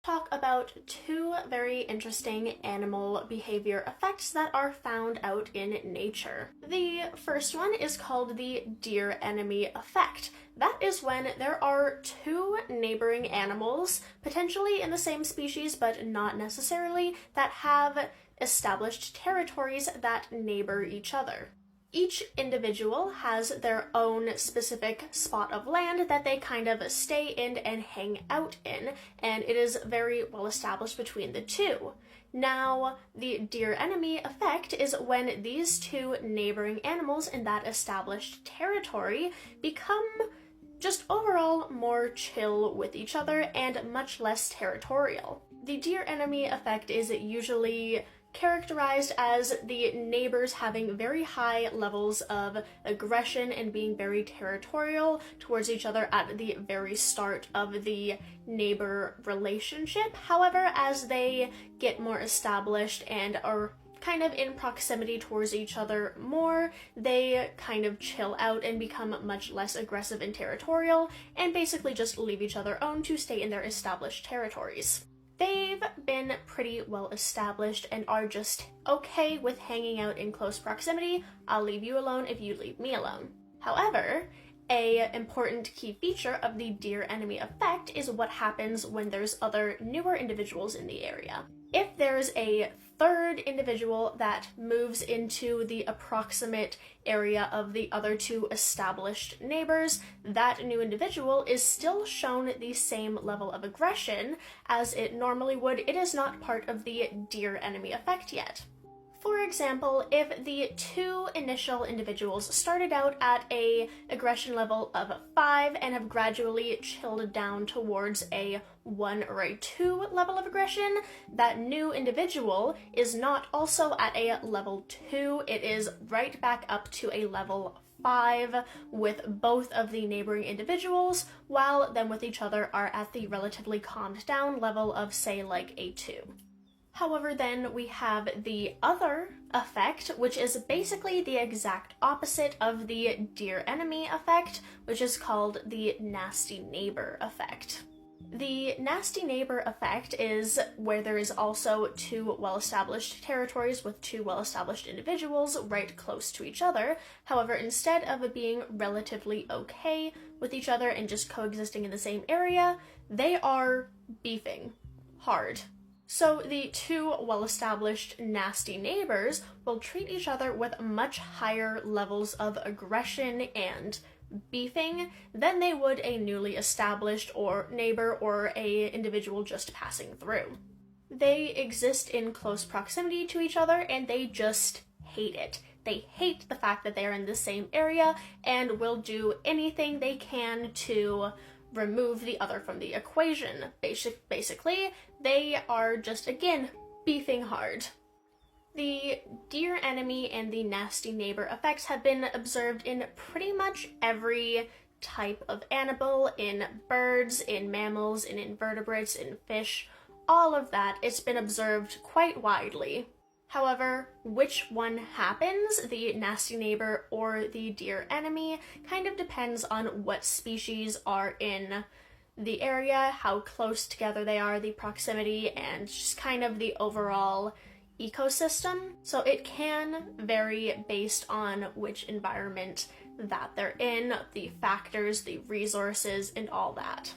talk about two very interesting animal behavior effects that are found out in nature. The first one is called the deer enemy effect. That is when there are two neighboring animals, potentially in the same species but not necessarily, that have established territories that neighbor each other. Each individual has their own specific spot of land that they kind of stay in and hang out in, and it is very well established between the two. Now, the deer enemy effect is when these two neighboring animals in that established territory become just overall more chill with each other and much less territorial. The deer enemy effect is usually characterized as the neighbors having very high levels of aggression and being very territorial towards each other at the very start of the neighbor relationship. However, as they get more established and are kind of in proximity towards each other more, they kind of chill out and become much less aggressive and territorial, and basically just leave each other alone to stay in their established territories. They've been pretty well established and are just okay with hanging out in close proximity. I'll leave you alone if you leave me alone. However, an important key feature of the deer enemy effect is what happens when there's other newer individuals in the area. If there's a third individual that moves into the approximate area of the other two established neighbors, that new individual is still shown the same level of aggression as it normally would. It is not part of the deer enemy effect yet. For example, if the two initial individuals started out at an aggression level of 5 and have gradually chilled down towards a 1 or a 2 level of aggression, that new individual is not also at a level 2, it is right back up to a level 5 with both of the neighboring individuals, while them with each other are at the relatively calmed down level of, say, like a 2. However, then we have the other effect, which is basically the exact opposite of the deer enemy effect, which is called the nasty neighbor effect. The nasty neighbor effect is where there is also two well-established territories with two well-established individuals right close to each other. However, instead of being relatively okay with each other and just coexisting in the same area, they are beefing hard. So the two well-established nasty neighbors will treat each other with much higher levels of aggression and beefing than they would a newly established or neighbor or a individual just passing through. They exist in close proximity to each other and they just hate it. They hate the fact that they are in the same area and will do anything they can to remove the other from the equation. Basically, they are just, again, beefing hard. The deer enemy and the nasty neighbor effects have been observed in pretty much every type of animal, in birds, in mammals, in invertebrates, in fish, all of that. It's been observed quite widely. However, which one happens, the nasty neighbor or the deer enemy, kind of depends on what species are in the area, how close together they are, the proximity, and just kind of the overall ecosystem. So it can vary based on which environment that they're in, the factors, the resources, and all that.